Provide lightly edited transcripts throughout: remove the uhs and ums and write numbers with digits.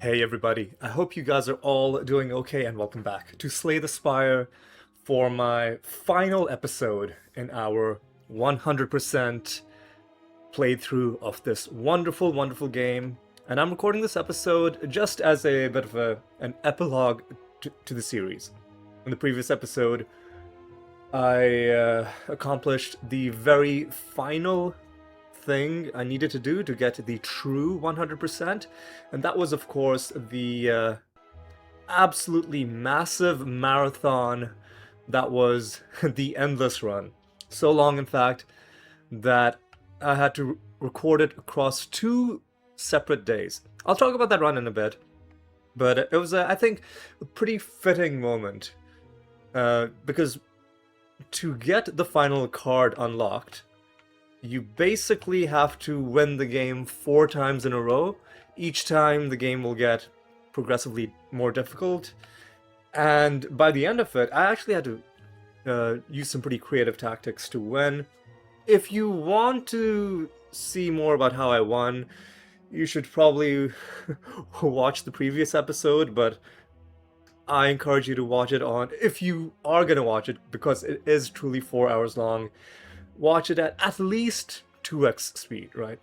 Hey everybody, I hope you guys are all doing okay and welcome back to Slay the Spire for my final episode in our 100% playthrough of this wonderful, wonderful game. And I'm recording this episode just as a bit of an epilogue to the series. In the previous episode, I accomplished the very final thing I needed to do to get the true 100%, and that was, of course, the absolutely massive marathon that was the Endless Run. So long, in fact, that I had to record it across two separate days. I'll talk about that run in a bit, but it was, I think, a pretty fitting moment because to get the final card unlocked, you basically have to win the game 4 times in a row. Each time the game will get progressively more difficult. And by the end of it, I actually had to use some pretty creative tactics to win. If you want to see more about how I won, you should probably watch the previous episode, but I encourage you to watch it on, if you are going to watch it, because it is truly 4 hours long. Watch it at least 2x speed, right?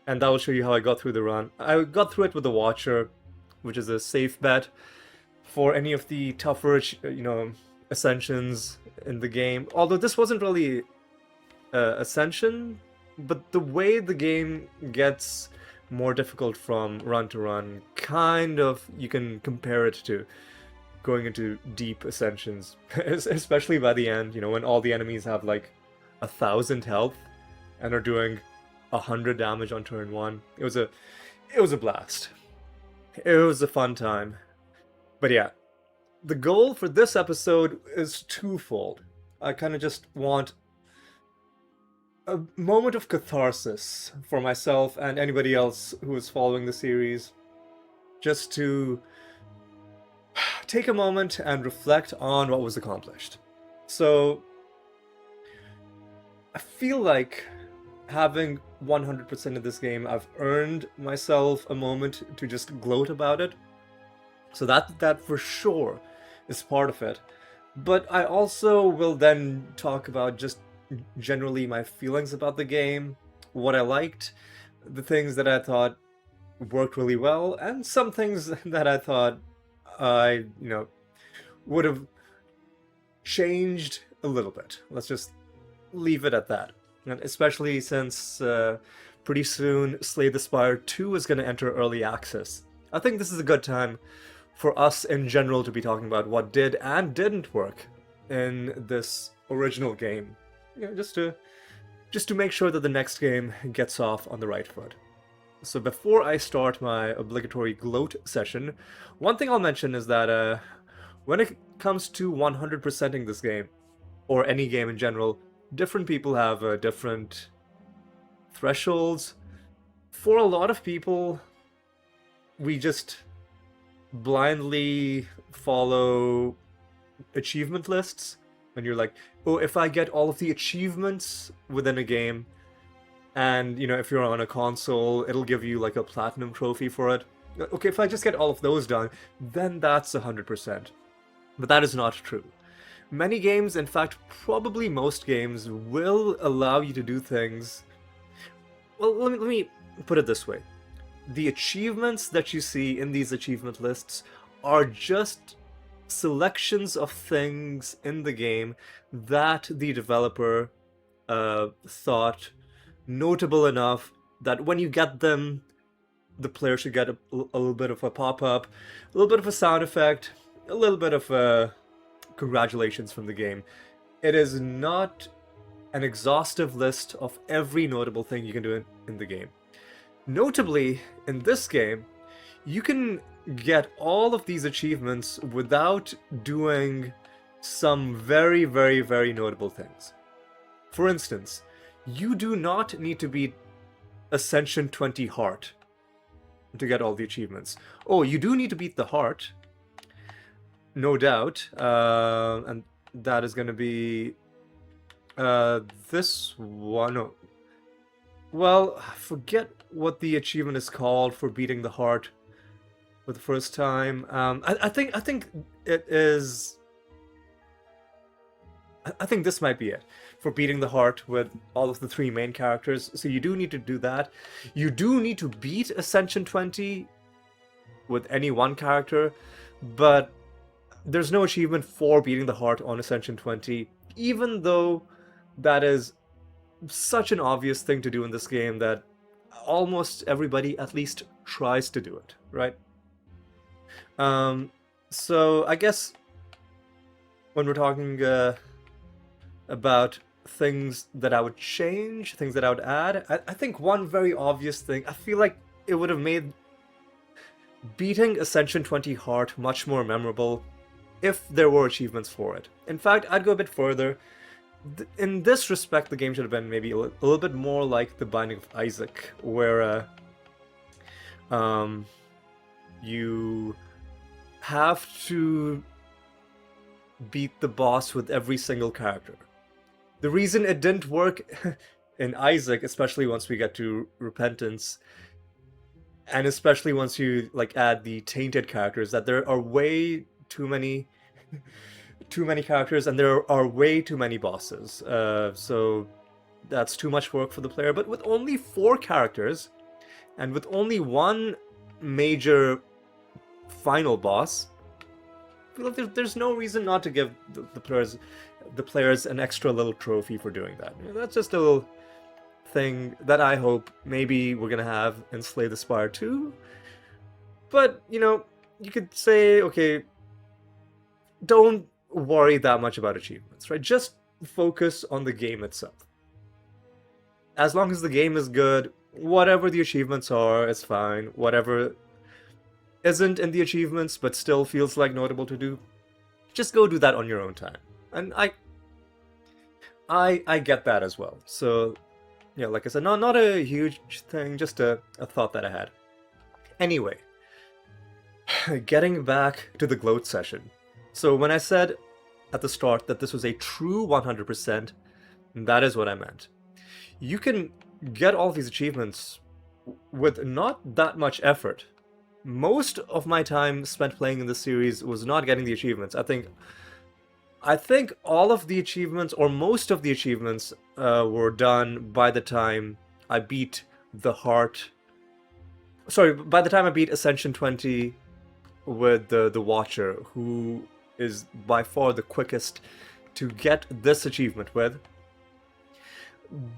And that will show you how I got through the run. I got through it with the Watcher, which is a safe bet for any of the tougher, ascensions in the game. Although this wasn't really Ascension, but the way the game gets more difficult from run to run, kind of, you can compare it to going into deep Ascensions, especially by the end, when all the enemies have like 1,000 health and are doing 100 damage on turn one. It was a blast. It was a fun time. But yeah, the goal for this episode is twofold. I kind of just want a moment of catharsis for myself and anybody else who is following the series, just to take a moment and reflect on what was accomplished. So I feel like having 100% of this game, I've earned myself a moment to just gloat about it. So that for sure is part of it. But I also will then talk about just generally my feelings about the game, what I liked, the things that I thought worked really well, and some things that I thought I, would have changed a little bit. Let's just leave it at that. And especially since pretty soon Slay the Spire 2 is going to enter early access. I think this is a good time for us in general to be talking about what did and didn't work in this original game. Just to make sure that the next game gets off on the right foot. So before I start my obligatory gloat session, one thing I'll mention is that when it comes to 100%ing this game, or any game in general, different people have different thresholds. For a lot of people, we just blindly follow achievement lists. And you're like, oh, if I get all of the achievements within a game, and, if you're on a console, it'll give you like a platinum trophy for it. Okay, if I just get all of those done, then that's 100%. But that is not true. Many games, in fact, probably most games, will allow you to do things. Well, let me put it this way. The achievements that you see in these achievement lists are just selections of things in the game that the developer thought notable enough that when you get them, the player should get a little bit of a pop-up, a little bit of a sound effect, a little bit of a congratulations from the game. It is not an exhaustive list of every notable thing you can do in the game. Notably, in this game, you can get all of these achievements without doing some very, very, very notable things. For instance, you do not need to beat Ascension 20 Heart to get all the achievements. Oh, you do need to beat the Heart, no doubt, and that is going to be this one. Oh, well, I forget what the achievement is called for beating the Heart. for the first time. I think it is. I think this might be it for beating the heart with all of the three main characters. So you do need to do that. You do need to beat Ascension 20 with any one character, but there's no achievement for beating the heart on Ascension 20, even though that is such an obvious thing to do in this game that almost everybody at least tries to do it, right? So I guess when we're talking about things that I would change, things that I would add, I think one very obvious thing, I feel like it would have made beating Ascension 20 Heart much more memorable if there were achievements for it. In fact, I'd go a bit further. In this respect, the game should have been maybe a little bit more like The Binding of Isaac, where you have to beat the boss with every single character. The reason it didn't work in Isaac, especially once we get to Repentance, and especially once you like add the tainted characters, that there are way too many characters and there are way too many bosses. So that's too much work for the player. But with only 4 characters and with only one major final boss, I feel like there's no reason not to give the players an extra little trophy for doing that. That's just a little thing that I hope maybe we're gonna have in Slay the Spire 2. But, you could say, okay, don't worry that much about achievements, right? Just focus on the game itself. As long as the game is good, whatever the achievements are, is fine. Whatever isn't in the achievements but still feels like notable to do, just go do that on your own time. And I get that as well. So, yeah, like I said, not a huge thing, just a thought that I had. Anyway, getting back to the gloat session. So when I said at the start that this was a true 100%, that is what I meant. You can get all these achievements with not that much effort. Most of my time spent playing in this series was not getting the achievements. I think all of the achievements, or most of the achievements, were done by the time I beat the heart. Sorry, by the time I beat Ascension 20 with the Watcher, who is by far the quickest to get this achievement with.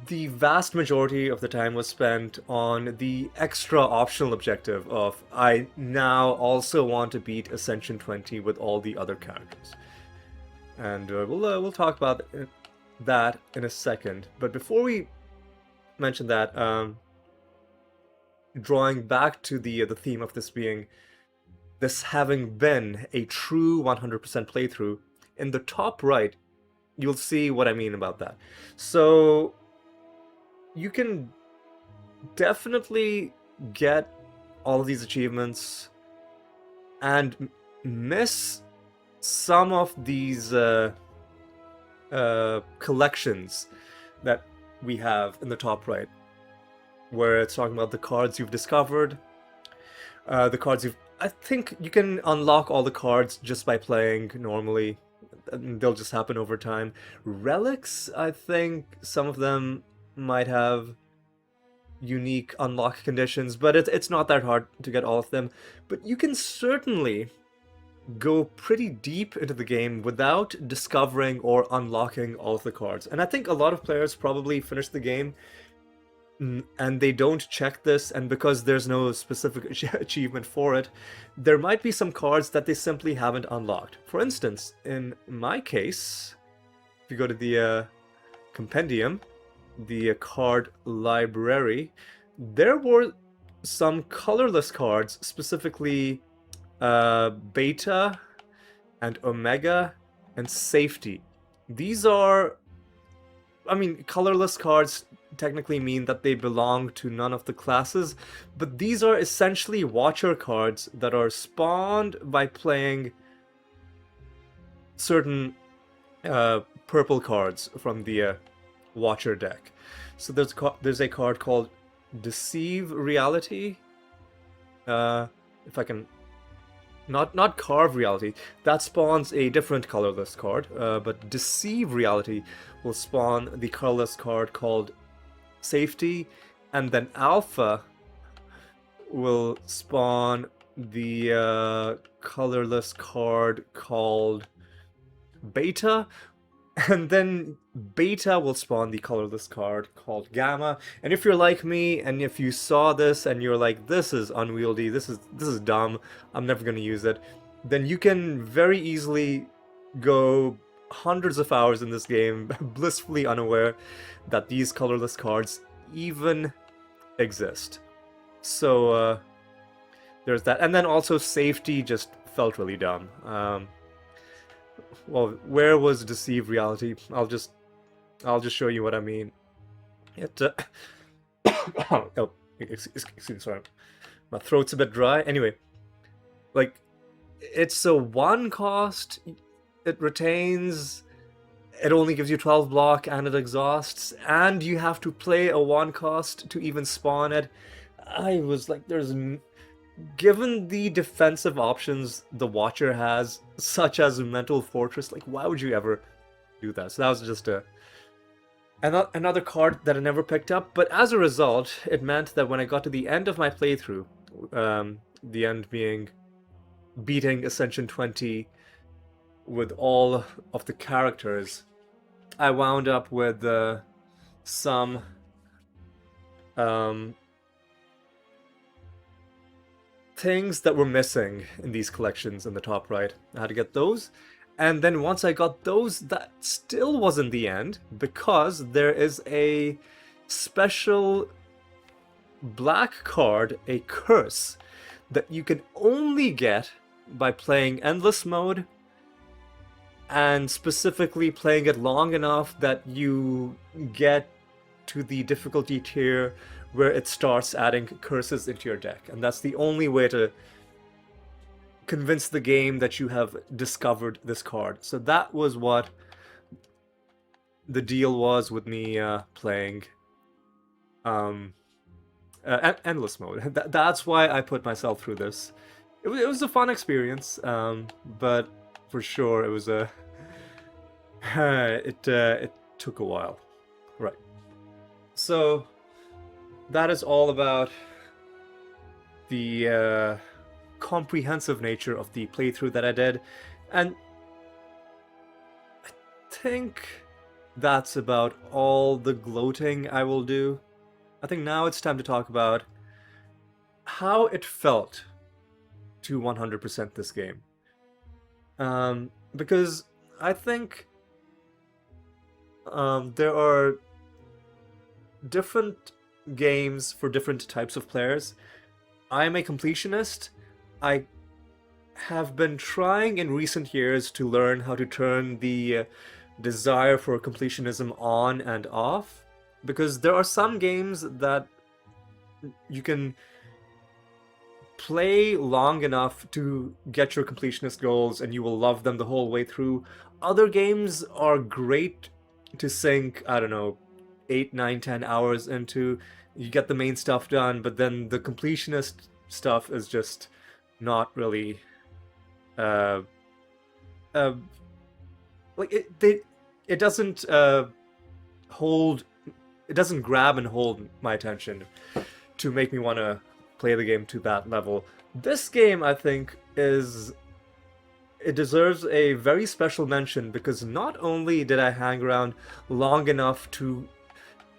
The vast majority of the time was spent on the extra optional objective of I now also want to beat Ascension 20 with all the other characters. And we'll talk about that in a second. But before we mention that, drawing back to the theme of this being this having been a true 100% playthrough, in the top right, you'll see what I mean about that. So you can definitely get all of these achievements and miss some of these collections that we have in the top right, where it's talking about the cards you've discovered, the cards you've... I think you can unlock all the cards just by playing normally. They'll just happen over time. Relics, I think some of them might have unique unlock conditions, but it's not that hard to get all of them. But you can certainly go pretty deep into the game without discovering or unlocking all of the cards. And I think a lot of players probably finish the game and they don't check this, and because there's no specific achievement for it, there might be some cards that they simply haven't unlocked. For instance, in my case, if you go to the compendium, the card library, there were some colorless cards, specifically Beta and Omega and Safety. These are, I mean, colorless cards technically mean that they belong to none of the classes, but these are essentially Watcher cards that are spawned by playing certain purple cards from the Watcher deck. So there's a card called Deceive Reality. If I can not carve reality. That spawns a different colorless card, but deceive reality will spawn the colorless card called safety, and then alpha will spawn the colorless card called beta, and then beta will spawn the colorless card called gamma. And if you're like me, and if you saw this and you're like, this is unwieldy, this is dumb, I'm never gonna use it, then you can very easily go hundreds of hours in this game blissfully unaware that these colorless cards even exist. So there's that. And then also safety just felt really dumb. Well, where was deceive reality? I'll just show you what I mean. It oh, excuse me, sorry, my throat's a bit dry. Anyway, like, it's a one cost. It retains. It only gives you 12 block, and it exhausts, and you have to play a one cost to even spawn it. I was like, given the defensive options the Watcher has, such as Mental Fortress, like, why would you ever do that? So that was just another card that I never picked up, but as a result, it meant that when I got to the end of my playthrough, the end being beating Ascension 20 with all of the characters, I wound up with some things that were missing in these collections in the top right. I had to get those, and then once I got those, that still wasn't the end, because there is a special black card, a curse, that you can only get by playing endless mode, and specifically playing it long enough that you get to the difficulty tier where it starts adding curses into your deck. And that's the only way to convince the game that you have discovered this card. So that was what the deal was with me playing endless mode. That's why I put myself through this. It was a fun experience, but for sure it was a it took a while. Right. So that is all about the comprehensive nature of the playthrough that I did, and I think that's about all the gloating I will do. I think now it's time to talk about how it felt to 100% this game. Because I think there are different games for different types of players. I'm a completionist. I have been trying in recent years to learn how to turn the desire for completionism on and off, because there are some games that you can play long enough to get your completionist goals and you will love them the whole way through. Other games are great to sink, I don't know, 8, 9, 10 hours into. You get the main stuff done, but then the completionist stuff is just not really like it doesn't hold, it doesn't grab and hold my attention to make me want to play the game to that level. This game, I think, it deserves a very special mention, because not only did I hang around long enough to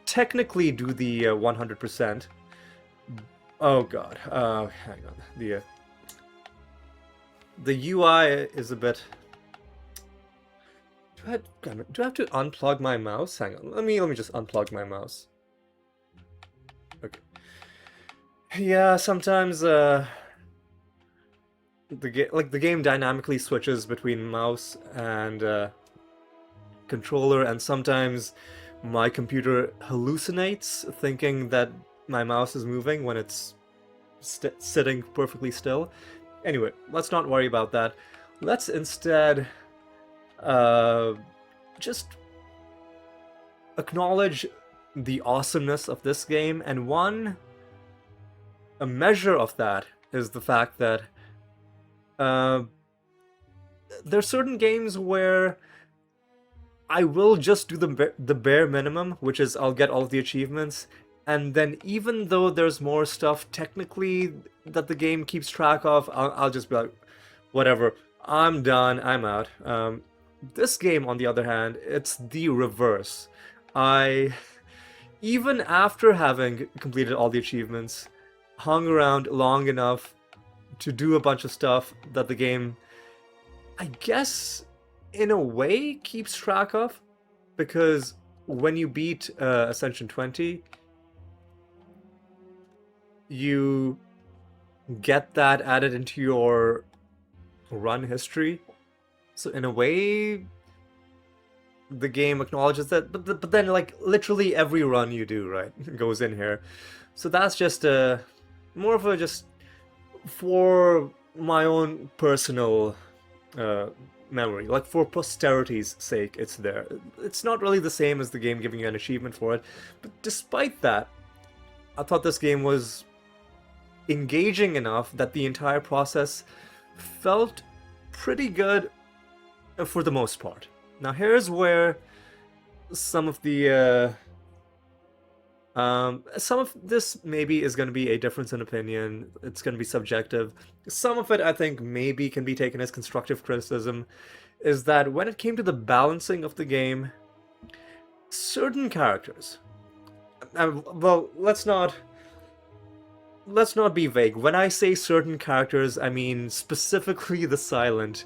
technically do the 100%. Oh god, hang on. The UI is a bit. Do I have to unplug my mouse? Hang on. Let me just unplug my mouse. Okay. Yeah, sometimes the game dynamically switches between mouse and controller, and sometimes my computer hallucinates, thinking that my mouse is moving when it's sitting perfectly still. Anyway, let's not worry about that. Let's instead just acknowledge the awesomeness of this game, and a measure of that is the fact that Uh, there's certain games where I will just do the bare minimum, which is I'll get all of the achievements, and then even though there's more stuff technically that the game keeps track of, I'll just be like, whatever, I'm done, I'm out. This game, on the other hand, it's the reverse. I, even after having completed all the achievements, hung around long enough to do a bunch of stuff that the game, I guess, in a way, keeps track of, because when you beat Ascension 20, you get that added into your run history. So in a way, the game acknowledges that, but then like literally every run you do, right, goes in here. So that's just more of a just for my own personal memory, like for posterity's sake, it's there. It's not really the same as the game giving you an achievement for it, but despite that, I thought this game was engaging enough that the entire process felt pretty good for the most part. Now here's where some of the some of this maybe is going to be a difference in opinion. It's going to be subjective. Some of it, I think, maybe can be taken as constructive criticism, is that when it came to the balancing of the game, certain characters, well, let's not be vague. When I say certain characters, I mean specifically the Silent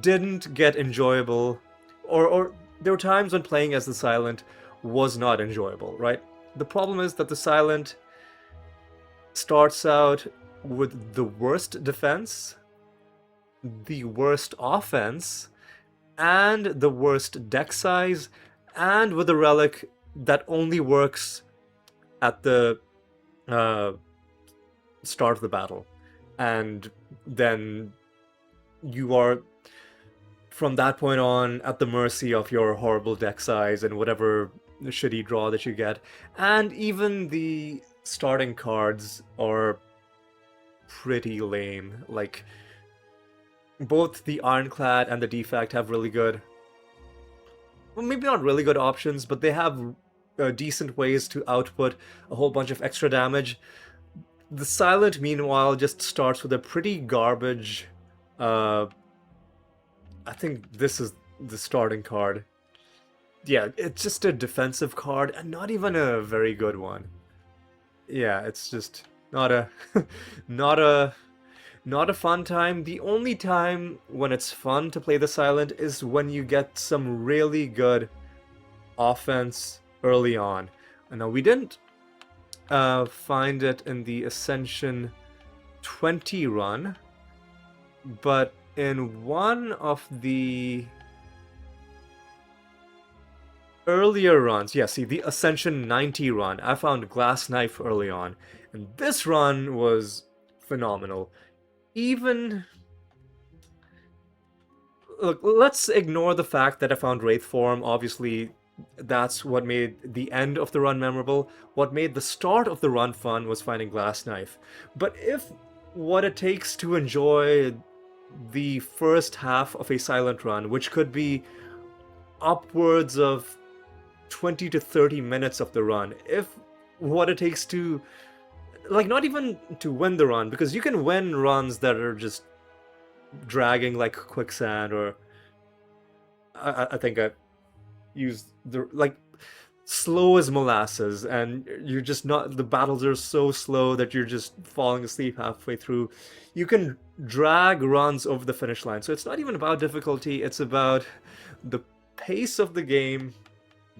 didn't get enjoyable, or there were times when playing as the Silent was not enjoyable, right? The problem is that the Silent starts out with the worst defense, the worst offense, and the worst deck size, and with a relic that only works at the start of the battle. And then you are, from that point on, at the mercy of your horrible deck size and whatever shitty draw that you get. And even the starting cards are pretty lame. Like, both the Ironclad and the Defect have really good, well, maybe not really good options, but they have decent ways to output a whole bunch of extra damage. The Silent, meanwhile, just starts with a pretty garbage, I think this is the starting card. Yeah, it's just a defensive card, and not even a very good one. Yeah, it's just not a not a fun time. The only time when it's fun to play the Silent is when you get some really good offense early on. And now we didn't find it in the Ascension 20 run, but in one of the earlier runs, yeah, see, the Ascension 90 run, I found Glass Knife early on, and this run was phenomenal. Even... Look, let's ignore the fact that I found Wraith Form. Obviously, that's what made the end of the run memorable. What made the start of the run fun was finding Glass Knife. But if what it takes to enjoy the first half of a Silent run, which could be upwards of 20 to 30 minutes of the run, if what it takes to, like, not even to win the run, because you can win runs that are just dragging like quicksand, or I think I used the, like, slow as molasses, and you're just not, the battles are so slow that you're just falling asleep halfway through. You can drag runs over the finish line. So it's not even about difficulty, it's about the pace of the game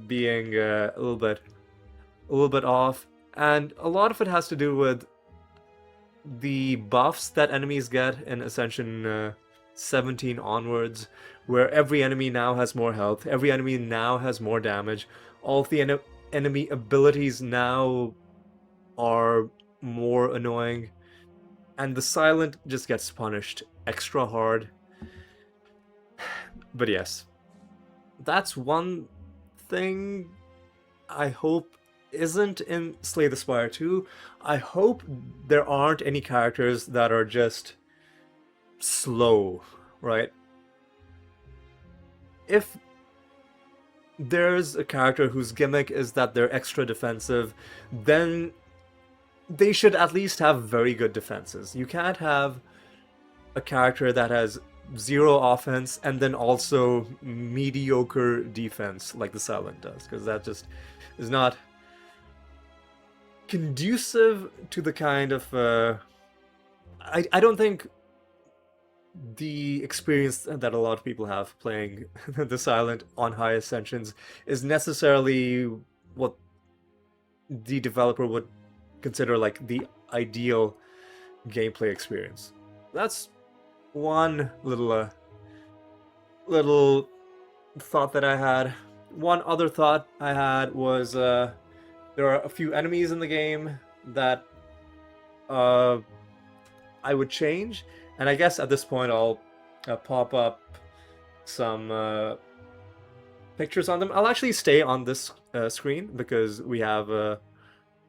being a little bit off, and a lot of it has to do with the buffs that enemies get in Ascension 17 onwards, where every enemy now has more health, every enemy now has more damage, all of the enemy abilities now are more annoying, and the Silent just gets punished extra hard. But yes, that's one thing I hope isn't in Slay the Spire 2. I hope there aren't any characters that are just slow, right? If there's a character whose gimmick is that they're extra defensive, then they should at least have very good defenses. You can't have a character that has zero offense and then also mediocre defense like the Silent does, because that just is not conducive to the kind of I don't think the experience that a lot of people have playing the Silent on high Ascensions is necessarily what the developer would consider like the ideal gameplay experience. That's one little thought that I had. One other thought I had was there are a few enemies in the game that I would change, and I guess at this point I'll pop up some pictures on them. I'll actually stay on this screen because we have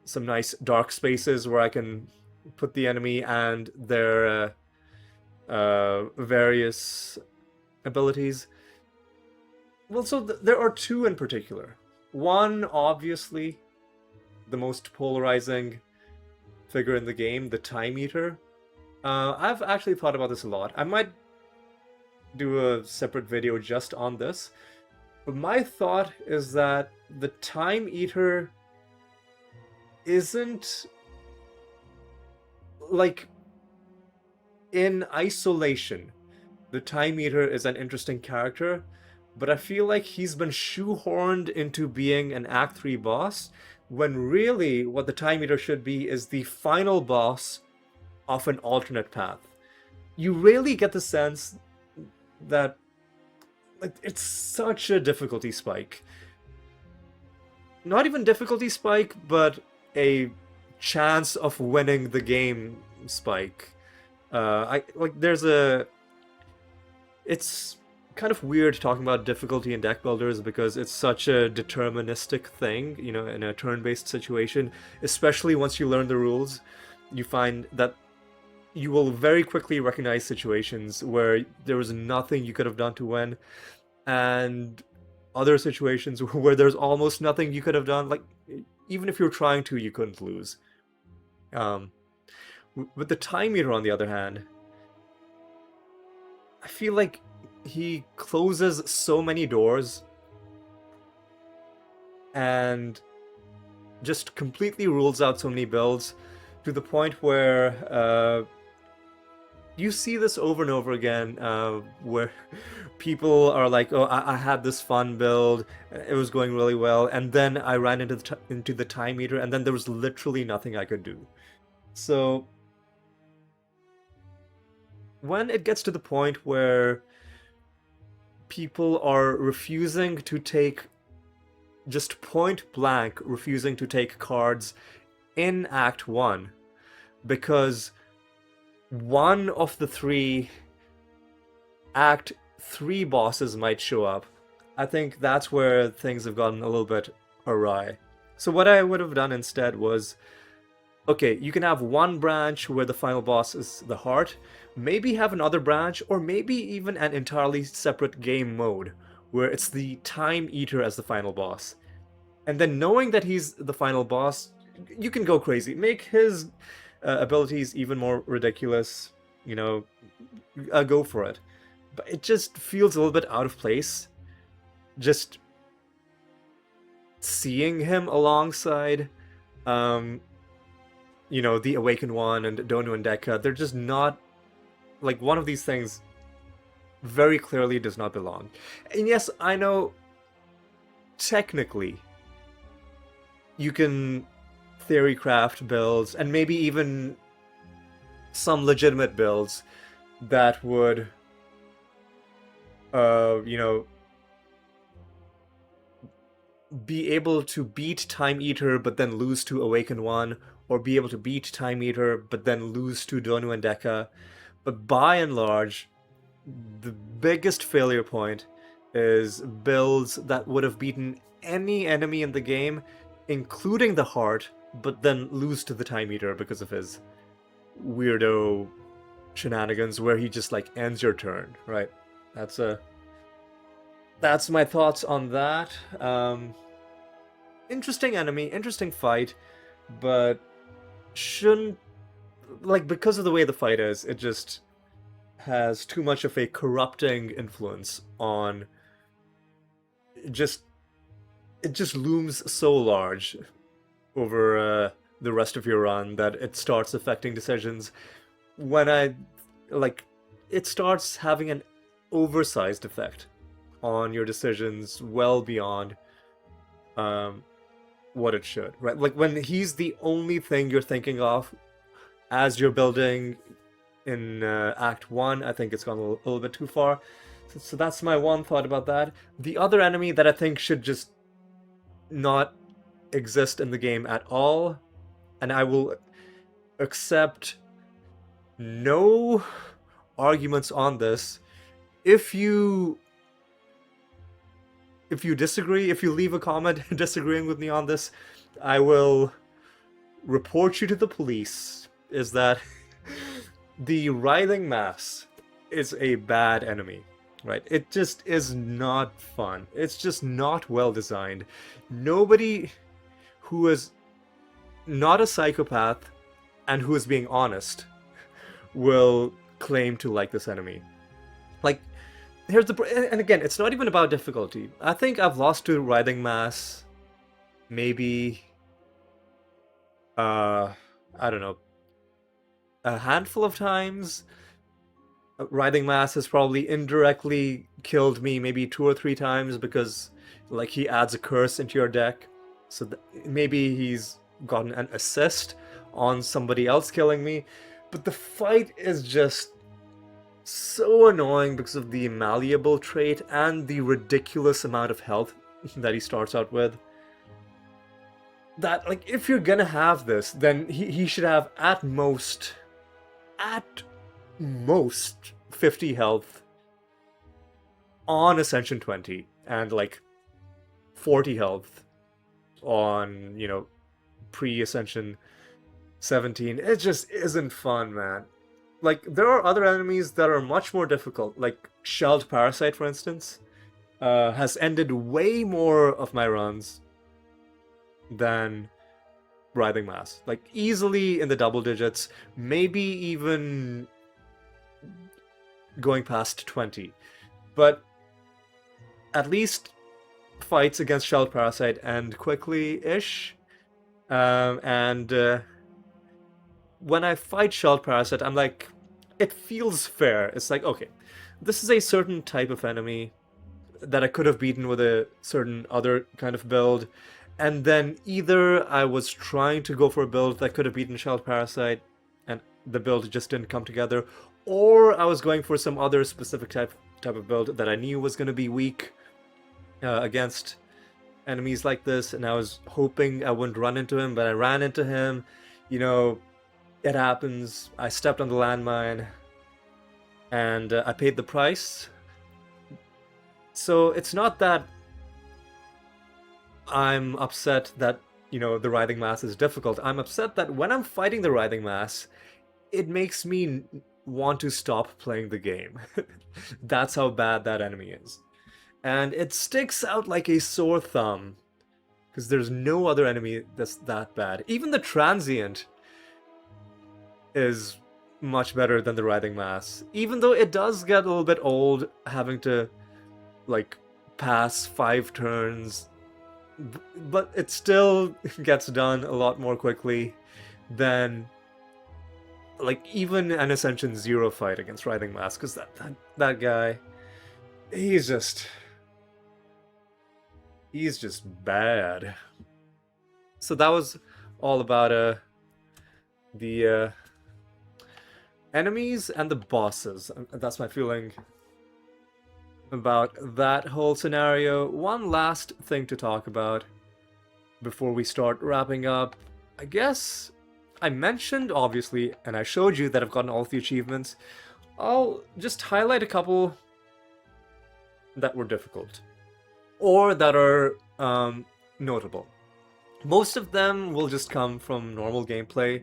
some nice dark spaces where I can put the enemy and their various abilities. Well, so there are two in particular. One, obviously, the most polarizing figure in the game, the Time Eater. I've actually thought about this a lot. I might do a separate video just on this. But my thought is that the Time Eater isn't like in isolation. The Time Eater is an interesting character, but I feel like he's been shoehorned into being an Act 3 boss, when really what the Time Eater should be is the final boss of an alternate path. You really get the sense that it's such a difficulty spike. Not even difficulty spike, but a chance of winning the game spike. It's kind of weird talking about difficulty in deck builders because it's such a deterministic thing, you know, in a turn-based situation. Especially once you learn the rules, you find that you will very quickly recognize situations where there was nothing you could have done to win, and other situations where there's almost nothing you could have done. Like, even if you're trying to, you couldn't lose. With the Time Eater, on the other hand, I feel like he closes so many doors and just completely rules out so many builds, to the point where you see this over and over again, where people are like, oh, I had this fun build, it was going really well, and then I ran into the Time Eater, and then there was literally nothing I could do. So when it gets to the point where people are refusing to take, just point blank refusing to take cards in Act 1 because one of the three Act 3 bosses might show up, I think that's where things have gotten a little bit awry. So what I would have done instead was, okay, you can have one branch where the final boss is the heart, maybe have another branch, or maybe even an entirely separate game mode where it's the Time Eater as the final boss. And then knowing that he's the final boss, you can go crazy. Make his abilities even more ridiculous, you know, go for it. But it just feels a little bit out of place. Just seeing him alongside, you know, the Awakened One and Donu and Deka, they're just not, like, one of these things very clearly does not belong. And yes, I know, technically, you can theory craft builds, and maybe even some legitimate builds that would, you know, be able to beat Time Eater but then lose to Awakened One, or be able to beat Time Eater but then lose to Donu and Deka. But by and large, the biggest failure point is builds that would have beaten any enemy in the game, including the heart, but then lose to the Time Eater because of his weirdo shenanigans where he just like ends your turn, right? That's my thoughts on that. Interesting enemy, interesting fight, but shouldn't, like, because of the way the fight is, it just has too much of a corrupting influence on just it just looms so large over the rest of your run that it starts affecting decisions. When I like it starts having an oversized effect on your decisions well beyond what it should, right? Like when he's the only thing you're thinking of as you're building in Act 1, I think it's gone a little bit too far. So that's my one thought about that. The other enemy that I think should just not exist in the game at all, and I will accept no arguments on this. If you disagree, if you leave a comment disagreeing with me on this, I will report you to the police. Is that the writhing mass is a bad enemy, right? It just is not fun. It's just not well designed. Nobody who is not a psychopath and who is being honest will claim to like this enemy. Like, here's the... And again, it's not even about difficulty. I think I've lost to writhing mass maybe... I don't know, a handful of times. Writhing mass has probably indirectly killed me maybe 2 or 3 times because, like, he adds a curse into your deck. So maybe he's gotten an assist on somebody else killing me. But the fight is just so annoying because of the malleable trait and the ridiculous amount of health that he starts out with. That, like, if you're gonna have this, then he should have at most 50 health on Ascension 20 and like 40 health on, you know, pre-Ascension 17. It just isn't fun, man. Like, there are other enemies that are much more difficult, like Shelled Parasite, for instance, has ended way more of my runs than Writhing Mass. Like, easily in the double digits, maybe even going past 20. But at least fights against Shelled Parasite end quickly-ish. When I fight Shelled Parasite, I'm like, it feels fair. It's like, okay, this is a certain type of enemy that I could have beaten with a certain other kind of build, and then either I was trying to go for a build that could have beaten Shelled Parasite, and the build just didn't come together, or I was going for some other specific type of build that I knew was going to be weak against enemies like this, and I was hoping I wouldn't run into him, but I ran into him. You know, it happens. I stepped on the landmine, and I paid the price. So it's not that I'm upset that, you know, the Writhing Mass is difficult. I'm upset that when I'm fighting the Writhing Mass, it makes me want to stop playing the game. That's how bad that enemy is. And it sticks out like a sore thumb, because there's no other enemy that's that bad. Even the Transient is much better than the Writhing Mass, even though it does get a little bit old having to, like, pass 5 turns, but it still gets done a lot more quickly than, like, even an Ascension 0 fight against Writhing Mass, because that guy, he's just bad. So that was all about the enemies and the bosses. That's my feeling about that whole scenario. One last thing to talk about before we start wrapping up. I guess I mentioned, obviously, and I showed you that I've gotten all of the achievements. I'll just highlight a couple that were difficult, or that are notable. Most of them will just come from normal gameplay.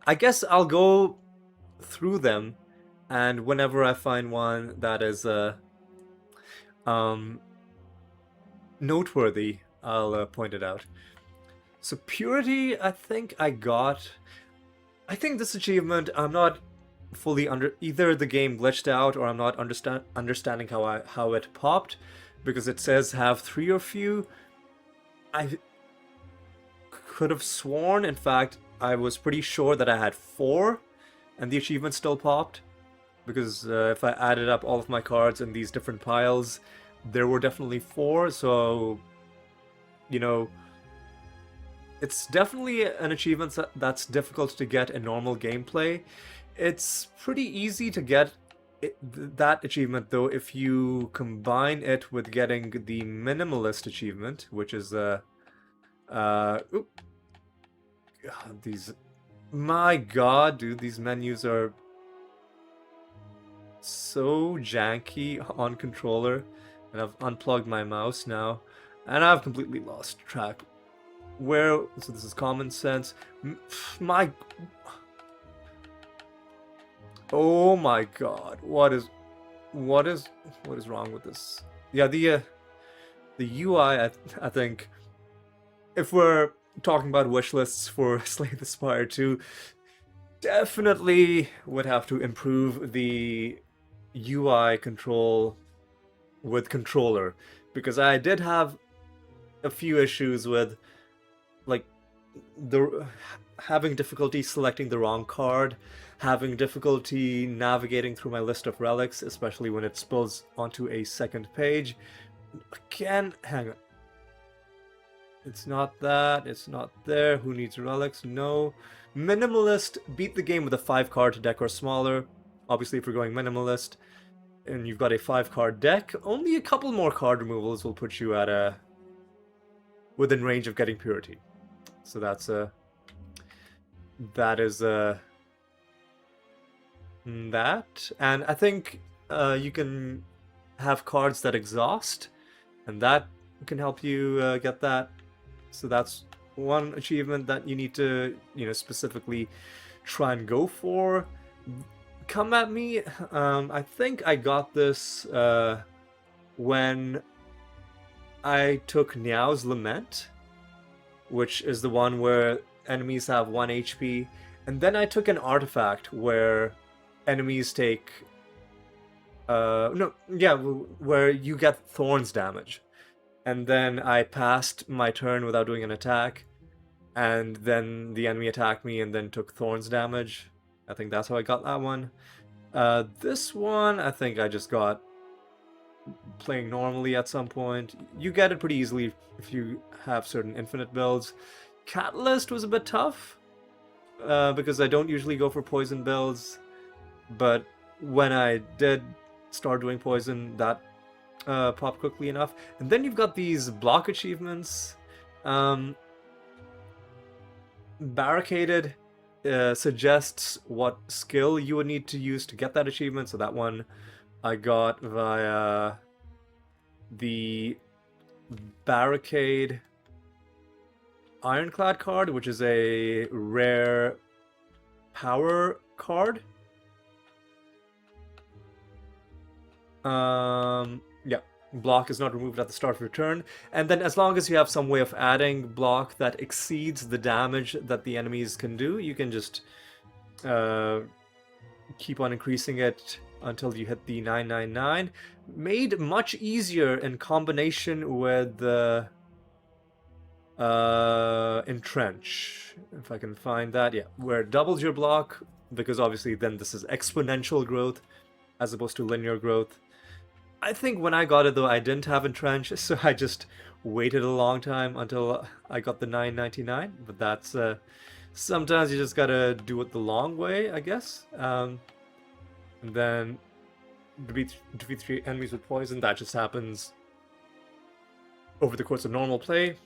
I guess I'll go through them and whenever I find one that is um, noteworthy, I'll point it out. So purity, I think I got. I think this achievement, I'm not fully either the game glitched out or I'm not understanding how it popped, because it says have 3 or few. I could have sworn, in fact, I was pretty sure that I had 4, and the achievement still popped, because if I added up all of my cards in these different piles, there were definitely 4. So, you know, it's definitely an achievement that's difficult to get in normal gameplay. It's pretty easy to get that achievement, though, if you combine it with getting the minimalist achievement, which is these, my god, dude, these menus are so janky on controller, and I've unplugged my mouse now, and I've completely lost track. So this is common sense. Oh my god, what is wrong with this? Yeah, the UI, I think, if we're talking about wish lists for Slay the Spire 2, definitely would have to improve the UI control with controller, because I did have a few issues with, like, having difficulty selecting the wrong card, having difficulty navigating through my list of relics, especially when it spills onto a second page. Again, hang on. It's not that, it's not there. Who needs relics? No. Minimalist, beat the game with a 5-card deck or smaller. Obviously, if you're going minimalist and you've got a 5-card deck, only a couple more card removals will put you at within range of getting purity. So that is that. And I think you can have cards that exhaust, and that can help you get that. So that's one achievement that you need to, specifically try and go for. Come at me. I think I got this when I took Niao's Lament, which is the one where enemies have 1 HP, and then I took an artifact where enemies take where you get thorns damage. And then I passed my turn without doing an attack, and then the enemy attacked me and then took thorns damage. I think that's how I got that one. This one, I think I just got playing normally at some point. You get it pretty easily if you have certain infinite builds. Catalyst was a bit tough, because I don't usually go for poison builds, but when I did start doing poison, that popped quickly enough. And then you've got these block achievements. Barricaded suggests what skill you would need to use to get that achievement, so that one I got via the Barricade Ironclad card, which is a rare power card. Yeah, block is not removed at the start of your turn, and then as long as you have some way of adding block that exceeds the damage that the enemies can do, you can just keep on increasing it until you hit the 999. Made much easier in combination with the Entrench, if I can find that. Yeah, where it doubles your block, because obviously then this is exponential growth as opposed to linear growth. I think when I got it, though, I didn't have Entrench, so I just waited a long time until I got the 999. But that's sometimes you just gotta do it the long way, I guess. And then defeat 3 enemies with poison. That just happens over the course of normal play,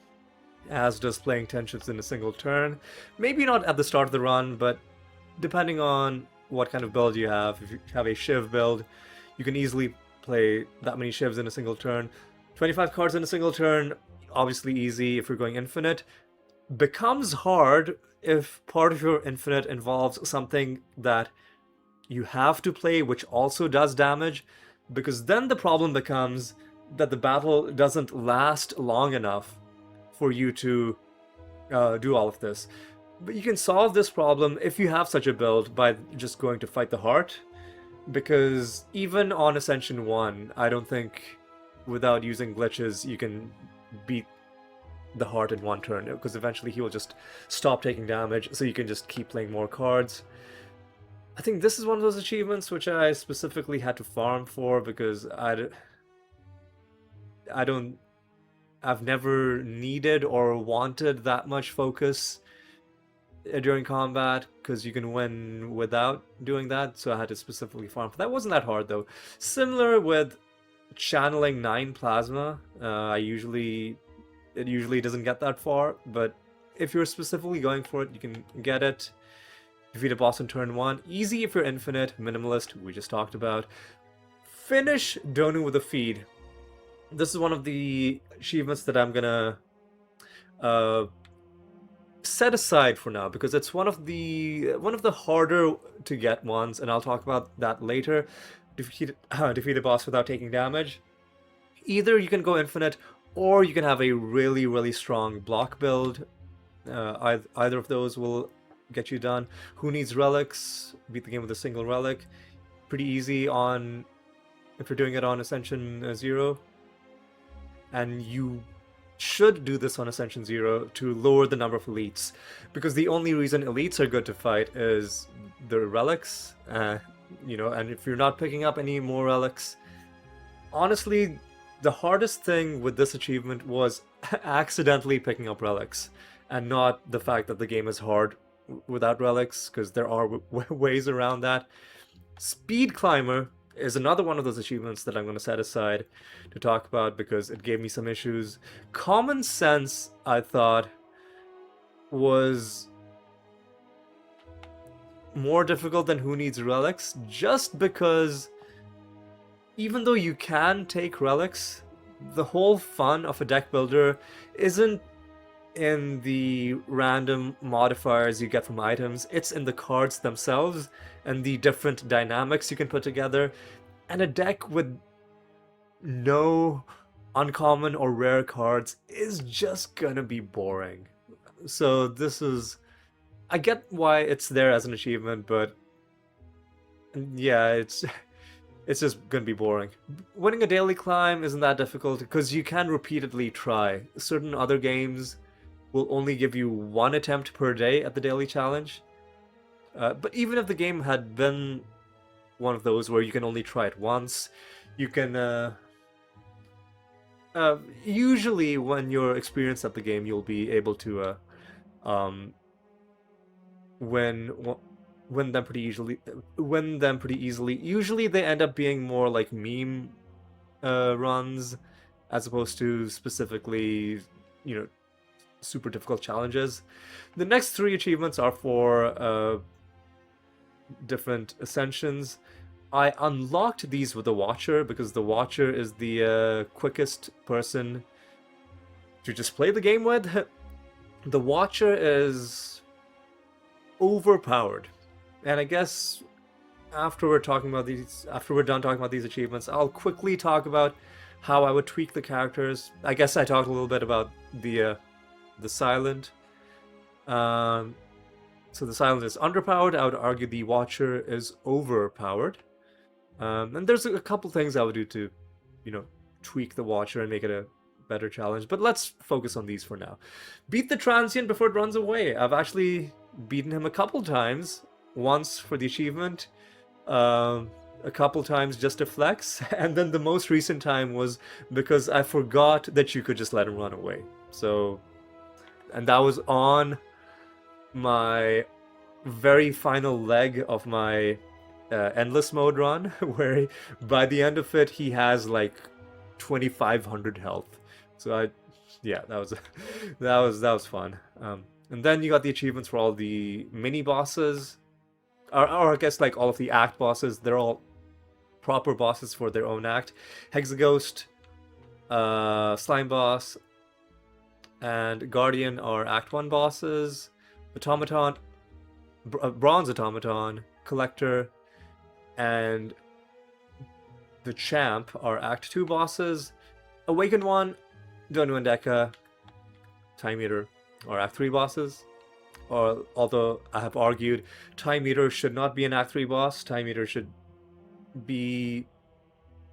as does playing 10 shifts in a single turn. Maybe not at the start of the run, but depending on what kind of build you have. If you have a Shiv build, you can easily play that many Shivs in a single turn. 25 cards in a single turn, obviously easy if you're going infinite. Becomes hard if part of your infinite involves something that you have to play, which also does damage, because then the problem becomes that the battle doesn't last long enough for you to do all of this. But you can solve this problem if you have such a build by just going to fight the heart, because even on Ascension 1, I don't think without using glitches you can beat the heart in one turn, because eventually he will just stop taking damage, so you can just keep playing more cards. I think this is one of those achievements which I specifically had to farm for, because I've never needed or wanted that much focus during combat, because you can win without doing that, so I had to specifically farm for that. Wasn't that hard though. Similar with channeling 9 plasma, it usually doesn't get that far, but if you're specifically going for it, you can get it. Defeat a boss on turn 1. Easy if you're infinite. Minimalist, we just talked about. Finish Donu with a feed. This is one of the achievements that I'm gonna set aside for now, because it's one of the harder to get ones, and I'll talk about that later. Defeat a boss without taking damage. Either you can go infinite, or you can have a really, really strong block build. Either of those will get you done. Who needs relics? Beat the game with a single relic. Pretty easy on if you're doing it on Ascension 0. And you should do this on Ascension 0 to lower the number of elites, because the only reason elites are good to fight is the relics, you know, and if you're not picking up any more relics, honestly, the hardest thing with this achievement was accidentally picking up relics, and not the fact that the game is hard without relics, because there are ways around that. Speed Climber is another one of those achievements that I'm going to set aside to talk about, because it gave me some issues. Common Sense, I thought, was more difficult than Who Needs Relics, just because even though you can take relics, the whole fun of a deck builder isn't in the random modifiers you get from items, it's in the cards themselves and the different dynamics you can put together. And a deck with no uncommon or rare cards is just gonna be boring. So this is... I get why it's there as an achievement, but yeah, it's just gonna be boring. Winning a daily climb isn't that difficult, because you can repeatedly try. Certain other games will only give you one attempt per day at the daily challenge. But even if the game had been one of those where you can only try it once, you can... usually when you're experienced at the game, you'll be able to win them pretty easily. Usually they end up being more like meme runs, as opposed to specifically, you know, super difficult challenges. The next 3 achievements are for different ascensions. I unlocked these with the Watcher, because the Watcher is the quickest person to just play the game with. The Watcher is overpowered, and I guess after we're done talking about these achievements, I'll quickly talk about how I would tweak the characters. I guess I talked a little bit about the Silent. So the Silent is underpowered. I would argue the Watcher is overpowered. And there's a couple things I would do to, you know, tweak the Watcher and make it a better challenge. But let's focus on these for now. Beat the Transient before it runs away. I've actually beaten him a couple times. Once for the achievement, a couple times just to flex, and then the most recent time was because I forgot that you could just let him run away. So, and that was on my very final leg of my endless mode run, where by the end of it he has like 2,500 health. So that was fun. And then you got the achievements for all the mini bosses, or I guess like all of the act bosses. They're all proper bosses for their own act. Hexaghost, Slime Boss, and Guardian are Act 1 bosses. Automaton, Bronze Automaton, Collector, and the Champ are Act 2 bosses. Awakened One, Donu and Deka, Time Eater are Act 3 bosses. Or, although I have argued Time Eater should not be an Act 3 boss, Time Eater should be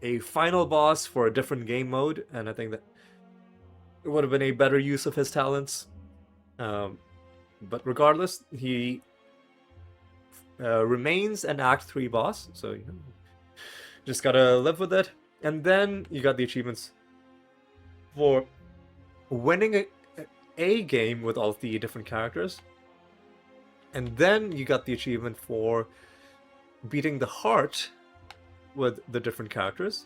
a final boss for a different game mode, and I think that it would have been a better use of his talents. But regardless, he remains an Act 3 boss, so you know, just gotta live with it. And then you got the achievements for winning a game with all the different characters. And then you got the achievement for beating the heart with the different characters.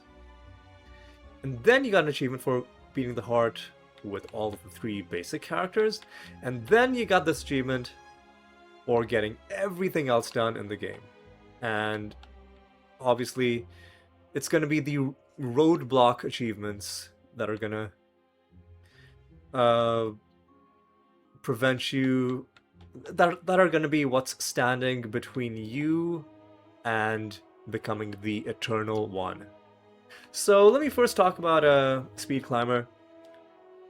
And then you got an achievement for beating the heart with all of the 3 basic characters. And then you got this achievement for getting everything else done in the game. And obviously, it's going to be the roadblock achievements that are going to prevent you, that are going to be what's standing between you and becoming the Eternal One. So let me first talk about Speed Climber.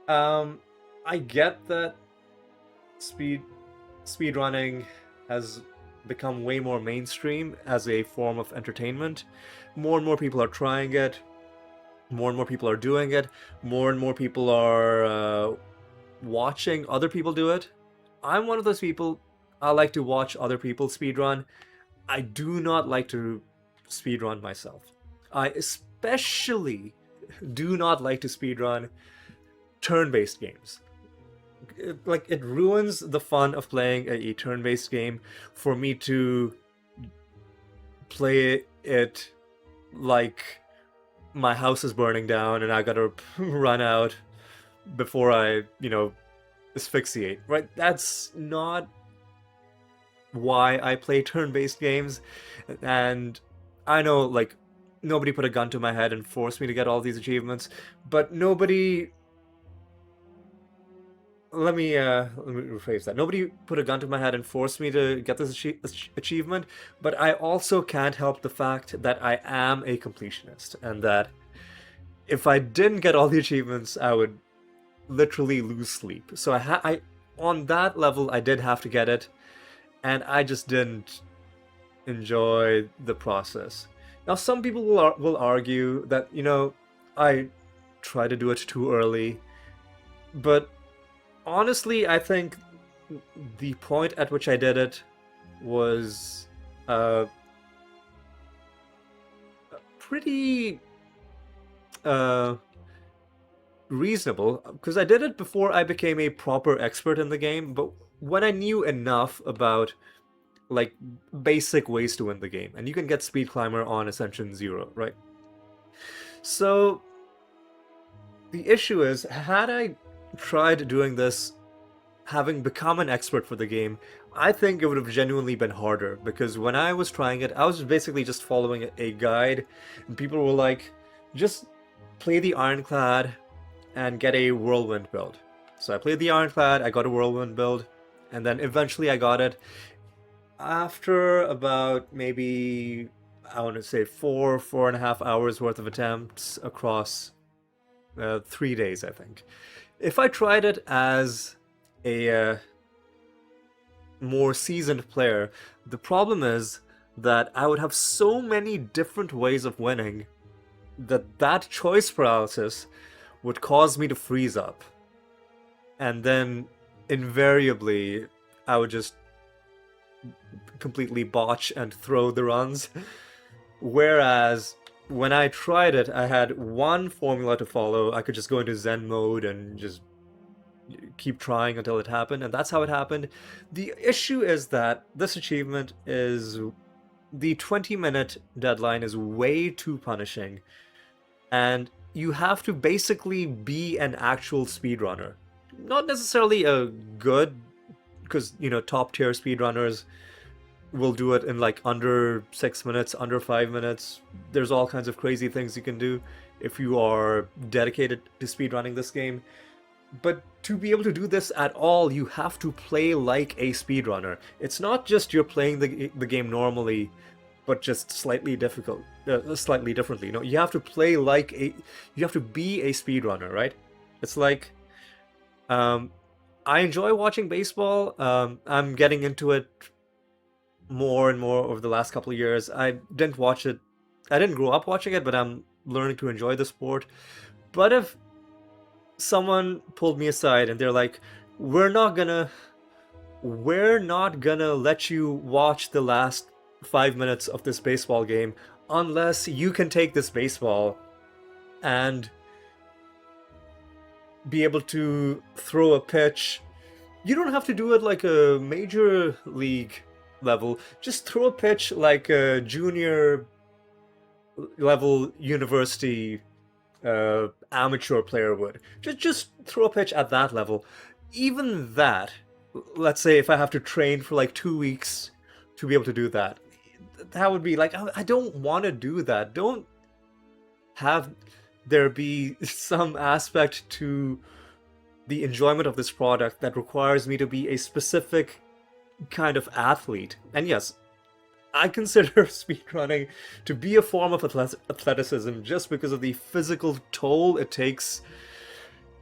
I get that speedrunning has become way more mainstream as a form of entertainment. More and more people are trying it. More and more people are doing it. More and more people are watching other people do it. I'm one of those people. I like to watch other people speedrun. I do not like to speedrun myself. I especially do not like to speedrun turn-based games. It ruins the fun of playing a turn-based game for me to play it like my house is burning down and I gotta run out before I, asphyxiate, right? That's not why I play turn-based games. And I know, nobody put a gun to my head and forced me to get all these achievements, but nobody... Let me rephrase that. Nobody put a gun to my head and forced me to get this achievement, but I also can't help the fact that I am a completionist, and that if I didn't get all the achievements, I would literally lose sleep. So I on that level, I did have to get it, and I just didn't enjoy the process. Now, some people will argue that, I tried to do it too early, but honestly, I think the point at which I did it was pretty reasonable, because I did it before I became a proper expert in the game, but when I knew enough about basic ways to win the game, and you can get Speed Climber on Ascension 0, right? So the issue is, had I tried doing this having become an expert for the game, I think it would have genuinely been harder, because when I was trying it, I was basically just following a guide, and people were like, just play the Ironclad and get a Whirlwind build. So I played the Ironclad, I got a Whirlwind build, and then eventually I got it. After about maybe, I want to say 4.5 hours worth of attempts across 3 days, I think. If I tried it as a more seasoned player, the problem is that I would have so many different ways of winning that choice paralysis would cause me to freeze up. And then, invariably, I would just completely botch and throw the runs. Whereas, when I tried it, I had one formula to follow. I could just go into Zen mode and just keep trying until it happened, and that's how it happened. The issue is that this achievement is... the 20-minute deadline is way too punishing, and you have to basically be an actual speedrunner. Not necessarily a good, because, top-tier speedrunners will do it in under 6 minutes, under 5 minutes. There's all kinds of crazy things you can do if you are dedicated to speedrunning this game. But to be able to do this at all, you have to play like a speedrunner. It's not just you're playing the game normally, but just slightly slightly differently. You know, you have to play like you have to be a speedrunner, right? It's like, I enjoy watching baseball. I'm getting into it more and more over the last couple of years. I didn't watch it. I didn't grow up watching it, but I'm learning to enjoy the sport. But if someone pulled me aside and they're like, "We're not gonna let you watch the last 5 minutes of this baseball game unless you can take this baseball and be able to throw a pitch. You don't have to do it like a major league level. Just throw a pitch like a junior level university amateur player would. Just throw a pitch at that level. Even that, let's say if I have to train for like 2 weeks to be able to do that, that would be like, I don't want to do that. Don't have there be some aspect to the enjoyment of this product that requires me to be a specific kind of athlete. And yes, I consider speedrunning to be a form of athleticism just because of the physical toll it takes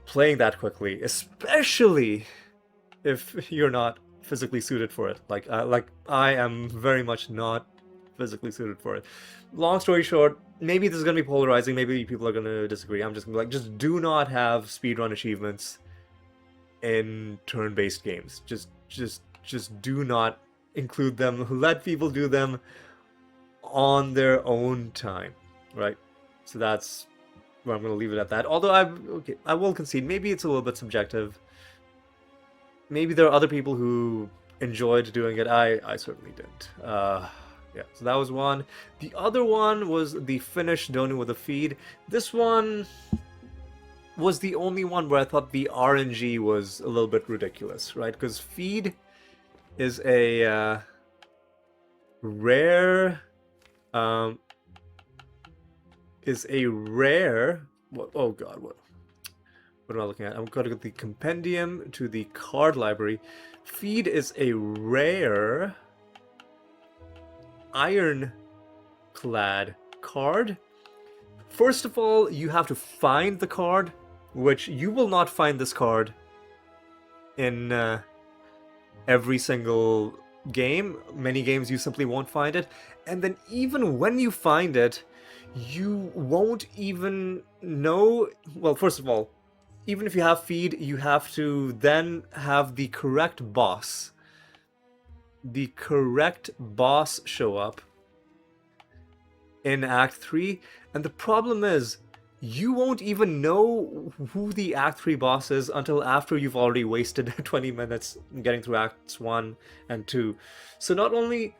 playing that quickly, especially if you're not physically suited for it. Like I am very much not physically suited for it. Long story short, maybe this is gonna be polarizing. Maybe people are gonna disagree. I'm just gonna be like, just do not have speedrun achievements in turn-based games. Just do not include them. Let people do them on their own time, right? So that's where I'm going to leave it at that. Although I will concede, maybe it's a little bit subjective. Maybe there are other people who enjoyed doing it. I certainly didn't. Yeah, so that was one. The other one was the finish Donu with a feed. This one was the only one where I thought the RNG was a little bit ridiculous, right? Because feed is a rare what, oh god, what am I looking at? I'm going to get the compendium to the card library. Feed is a rare Ironclad card. First of all, you have to find the card, which you will not find this card in every single game. Many games you simply won't find it. And then even when you find it, you won't even know... Well, first of all, even if you have feed, you have to then have the correct boss. The correct boss show up in Act 3. And the problem is, you won't even know who the Act 3 boss is until after you've already wasted 20 minutes getting through Acts 1 and 2. So not only...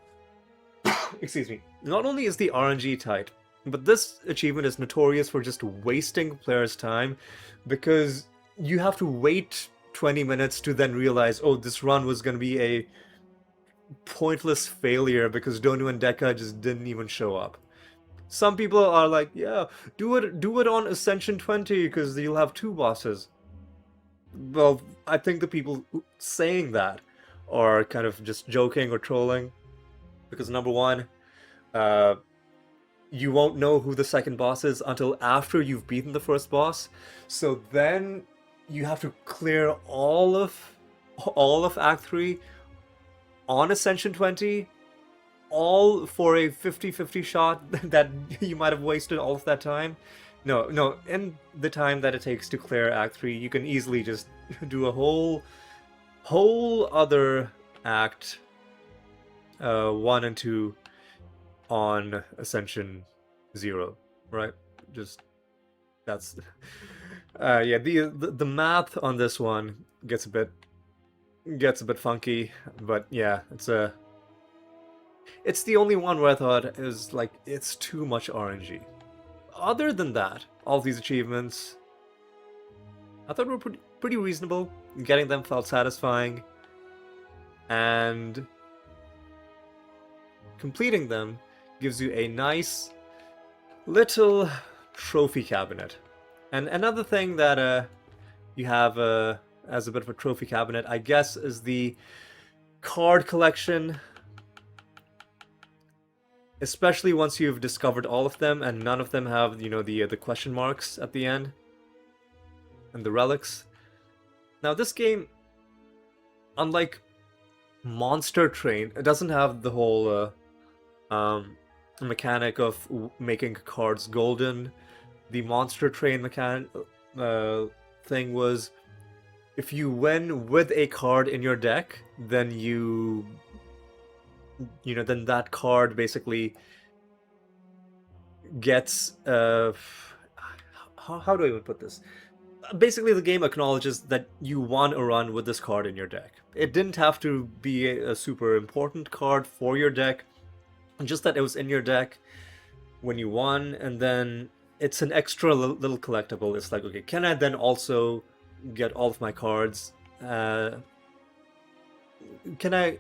excuse me. Not only is the RNG tight, but this achievement is notorious for just wasting players' time, because you have to wait 20 minutes to then realize, oh, this run was going to be a pointless failure because Donu and Deka just didn't even show up. Some people are like, yeah, do it on Ascension 20 because you'll have 2 bosses. Well, I think the people saying that are kind of just joking or trolling, because number one, you won't know who the second boss is until after you've beaten the first boss. So then you have to clear all of Act 3 on Ascension 20, all for a 50-50 shot that you might have wasted all of that time. No, in the time that it takes to clear Act 3, you can easily just do a whole other Act 1 and 2 on Ascension 0, right? Just, that's... yeah, the math on this one gets a bit funky, but yeah, it's the only one where I thought is like, it's too much RNG. Other than that, all these achievements I thought were pretty reasonable. Getting them felt satisfying, and completing them gives you a nice little trophy cabinet. And another thing that you have as a bit of a trophy cabinet, I guess, is the card collection. especially once you've discovered all of them and none of them have, you know, the question marks at the end and the relics. Now this game, unlike Monster Train, it doesn't have the whole mechanic of making cards golden. The Monster Train thing was, if you win with a card in your deck, then then that card basically gets how do I even put this? Basically, the game acknowledges that you won a run with this card in your deck. It didn't have to be a super important card for your deck, just that it was in your deck when you won, and then it's an extra little collectible. It's like, okay, can I then also get all of my cards? Can I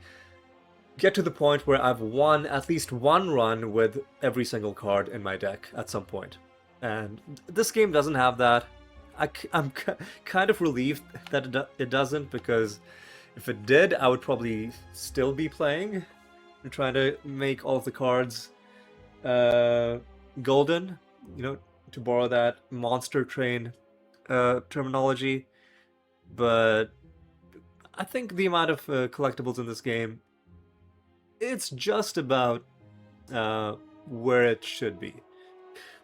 get to the point where I've won at least one run with every single card in my deck at some point? And this game doesn't have that. I'm kind of relieved that it doesn't, because if it did, I would probably still be playing and trying to make all of the cards golden, you know, to borrow that Monster Train terminology. But I think the amount of collectibles in this game, it's just about where it should be.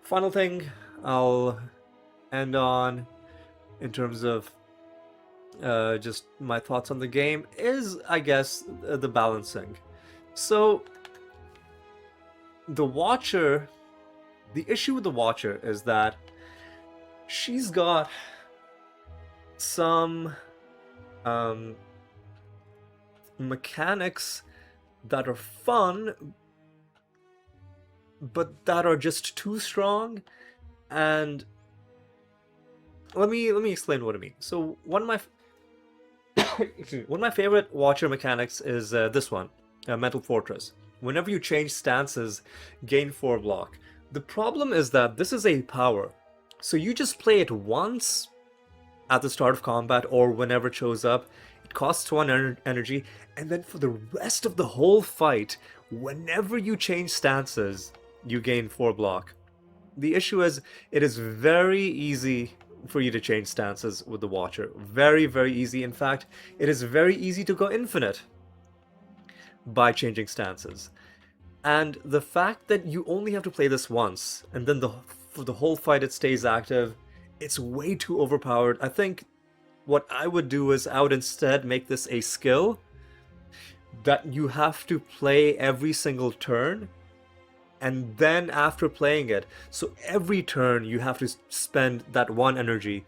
Final thing I'll end on, in terms of just my thoughts on the game, is, I guess, the balancing. So, the Watcher, the issue with the Watcher is that she's got some mechanics that are fun, but that are just too strong. And let me explain what I mean. So one of my favorite Watcher mechanics is this one, Mental Fortress. Whenever you change stances, gain 4 block. The problem is that this is a power, so you just play it once at the start of combat or whenever it shows up. It costs 1 energy, and then for the rest of the whole fight, whenever you change stances, you gain 4 block. The issue is, it is very easy for you to change stances with the Watcher. Very, very easy. In fact, it is very easy to go infinite by changing stances. And the fact that you only have to play this once, and then for the whole fight it stays active, it's way too overpowered. I think what I would do is I would instead make this a skill that you have to play every single turn, and then after playing it, so every turn you have to spend that 1 energy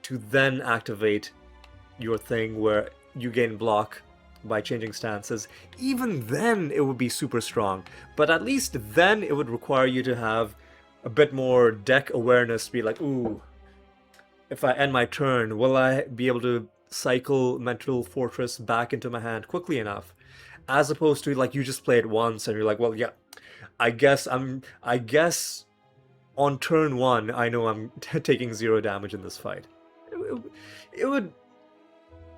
to then activate your thing where you gain block by changing stances. Even then it would be super strong, but at least then it would require you to have a bit more deck awareness to be like, ooh, if I end my turn, will I be able to cycle Mental Fortress back into my hand quickly enough? As opposed to, like, you just play it once and you're like, well, yeah, I guess on turn 1, I know I'm taking 0 damage in this fight. It would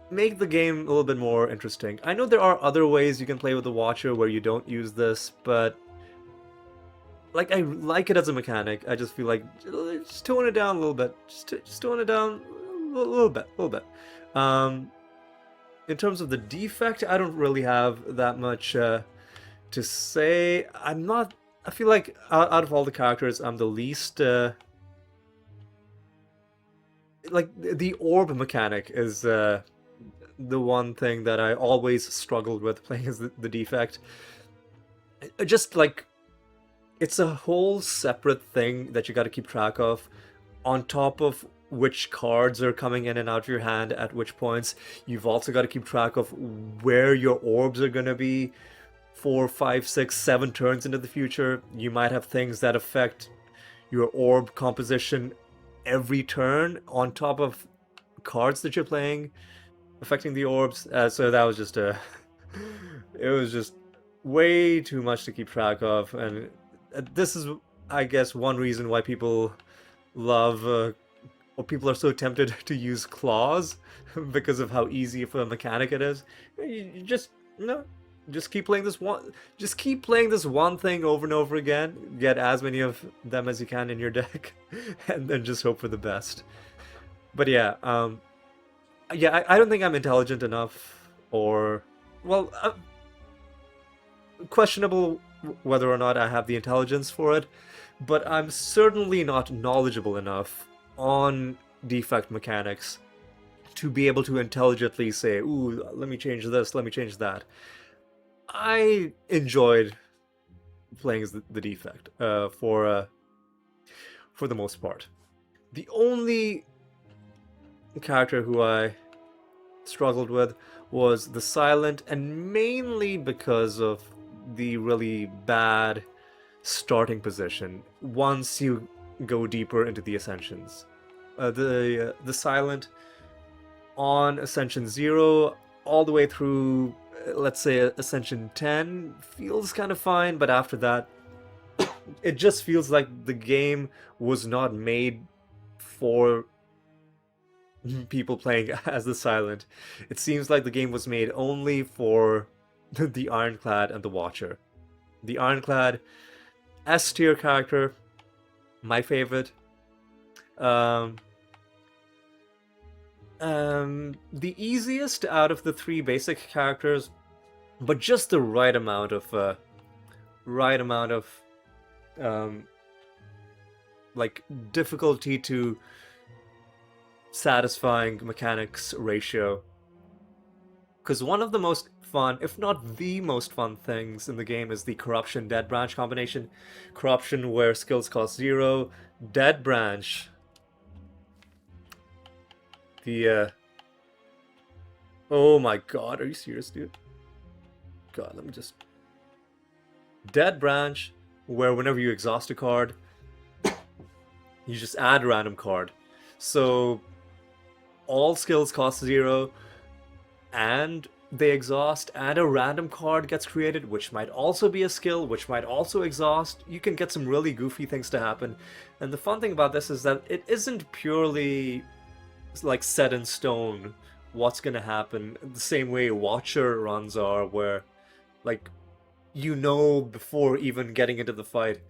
make the game a little bit more interesting. I know there are other ways you can play with the Watcher where you don't use this, but like, I like it as a mechanic. I just feel like just tone it down a little bit. Just tone it down a little bit. In terms of the Defect, I don't really have that much to say. I feel like out of all the characters, I'm the least like, the orb mechanic is the one thing that I always struggled with playing as the Defect. Just like, it's a whole separate thing that you got to keep track of, on top of which cards are coming in and out of your hand at which points. You've also got to keep track of where your orbs are going to be 4, 5, 6, 7 turns into the future. You might have things that affect your orb composition every turn on top of cards that you're playing affecting the orbs. So that was just it was just way too much to keep track of, and this is, I guess, one reason why people love or people are so tempted to use claws because of how easy of a mechanic it is. You just, just keep playing this one. Just keep playing this one thing over and over again. Get as many of them as you can in your deck, and then just hope for the best. But yeah, I don't think I'm intelligent enough, or well, questionable whether or not I have the intelligence for it. But I'm certainly not knowledgeable enough on defect mechanics to be able to intelligently say, "Ooh, let me change this, let me change that." I enjoyed playing as the defect for the most part. The only character who I struggled with was the Silent, and mainly because of the really bad starting position once you go deeper into the Ascensions. The Silent on Ascension 0 all the way through, let's say, Ascension 10 feels kind of fine, but after that, it just feels like the game was not made for people playing as the Silent. It seems like the game was made only for the Ironclad and the Watcher. The Ironclad, S tier character, my favorite. The easiest out of the three basic characters, but just the right amount of like difficulty to satisfying mechanics ratio. Because one of the most fun, if not the most fun things in the game is the Corruption Dead Branch combination. Corruption where skills cost 0, Dead Branch. Oh my god, are you serious, dude? God, let me just... Dead Branch, where whenever you exhaust a card, you just add a random card. So, all skills cost 0, and they exhaust, and a random card gets created, which might also be a skill, which might also exhaust. You can get some really goofy things to happen. And the fun thing about this is that it isn't purely like set in stone what's gonna happen, the same way Watcher runs are, where like you know before even getting into the fight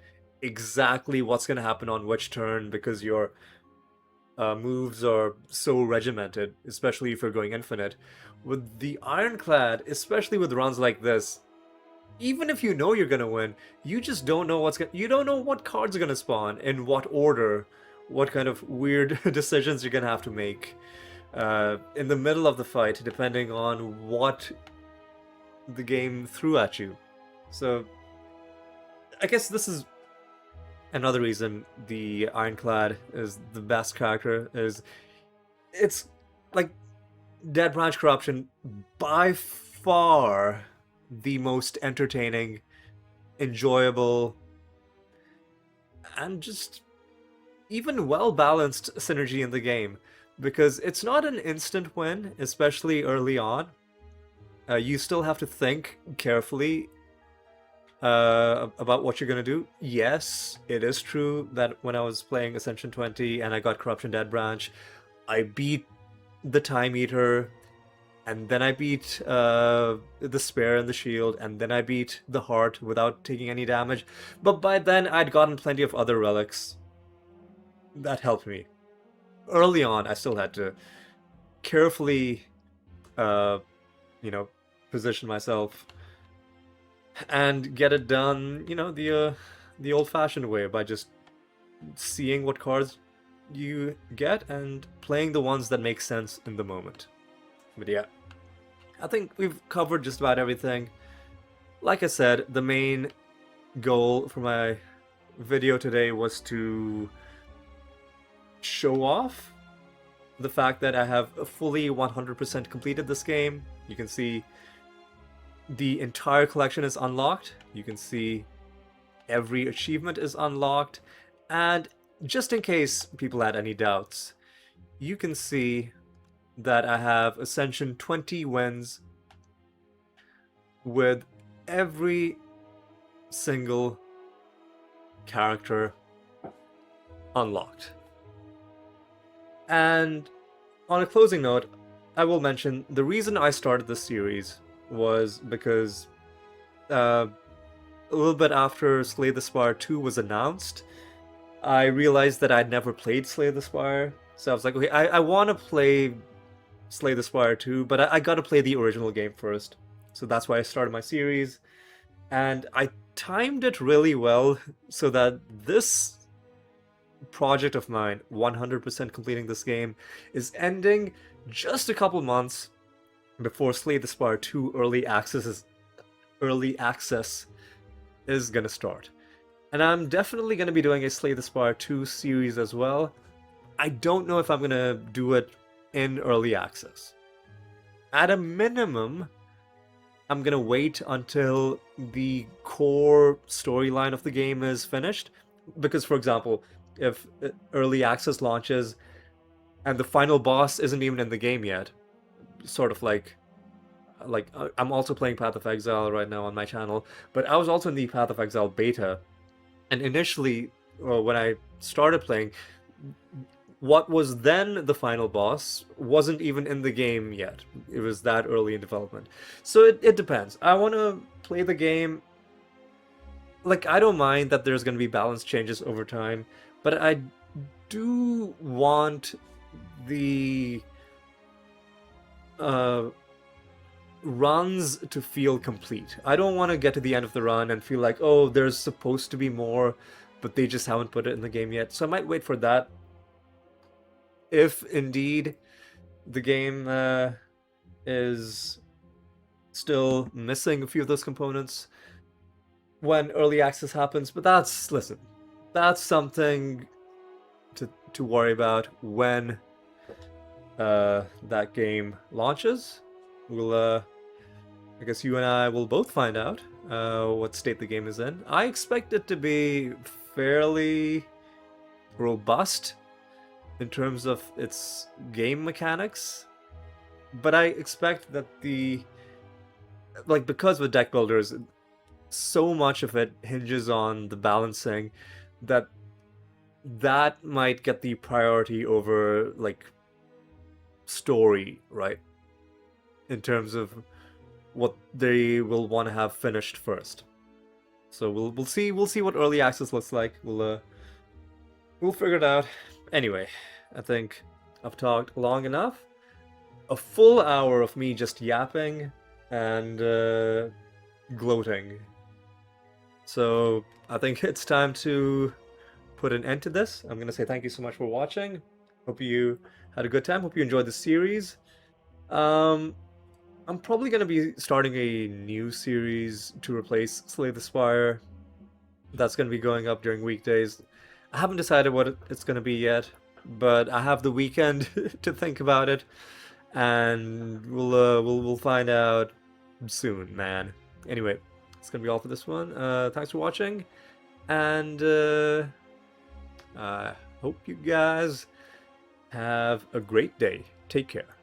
exactly what's gonna happen on which turn, because your moves are so regimented, especially if you're going infinite. With the Ironclad, especially with runs like this, even if you know you're gonna win, you just don't know you don't know what cards are gonna spawn, in what order, what kind of weird decisions you're gonna have to make in the middle of the fight, depending on what the game threw at you. So, I guess this is another reason the Ironclad is the best character, is it's like Dead Branch Corruption, by far the most entertaining, enjoyable, and just even well-balanced synergy in the game, because it's not an instant win, especially early on. You still have to think carefully about what you're gonna do. Yes, it is true that when I was playing Ascension 20 and I got Corruption Dead Branch, I beat the Time Eater, and then I beat the Spare and the Shield, and then I beat the Heart without taking any damage. But by then, I'd gotten plenty of other relics that helped me. Early on, I still had to carefully, position myself and get it done, the old-fashioned way, by just seeing what cards you get and playing the ones that make sense in the moment. But yeah, I think we've covered just about everything. Like I said, the main goal for my video today was to show off the fact that I have fully 100% completed this game. You can see the entire collection is unlocked. You can see every achievement is unlocked. And just in case people had any doubts, you can see that I have Ascension 20 wins with every single character unlocked. And on a closing note, I will mention the reason I started this series was because a little bit after Slay the Spire 2 was announced, I realized that I'd never played Slay the Spire. So I was like, okay, I want to play Slay the Spire 2, but I got to play the original game first. So that's why I started my series. And I timed it really well so that this project of mine, 100% completing this game, is ending just a couple months before Slay the Spire 2 early access is gonna start. And I'm definitely gonna be doing a Slay the Spire 2 series as well. I don't know if I'm gonna do it in early access. At a minimum, I'm gonna wait until the core storyline of the game is finished. Because, for example, if early access launches and the final boss isn't even in the game yet, sort of like I'm also playing Path of Exile right now on my channel, but I was also in the Path of Exile beta, and initially, when I started playing, what was then the final boss wasn't even in the game yet. It was that early in development. So it depends. I want to play the game. Like, I don't mind that there's going to be balance changes over time, but I do want the runs to feel complete. I don't want to get to the end of the run and feel like, oh, there's supposed to be more, but they just haven't put it in the game yet. So I might wait for that. If indeed the game is still missing a few of those components when early access happens, but listen, that's something to worry about when that game launches. We'll, I guess you and I will both find out what state the game is in. I expect it to be fairly robust in terms of its game mechanics, but I expect that because with deck builders, so much of it hinges on the balancing that might get the priority over like story, right? In terms of what they will want to have finished first. So we'll see what early access looks like. We'll figure it out. Anyway, I think I've talked long enough. A full hour of me just yapping and gloating. So I think it's time to put an end to this. I'm gonna say thank you so much for watching. Hope you had a good time. Hope you enjoyed the series. I'm probably gonna be starting a new series to replace Slay the Spire. That's gonna be going up during weekdays. I haven't decided what it's gonna be yet, but I have the weekend to think about it, and we'll find out soon, man. Anyway, it's gonna be all for this one. Thanks for watching, and I hope you guys have a great day. Take care.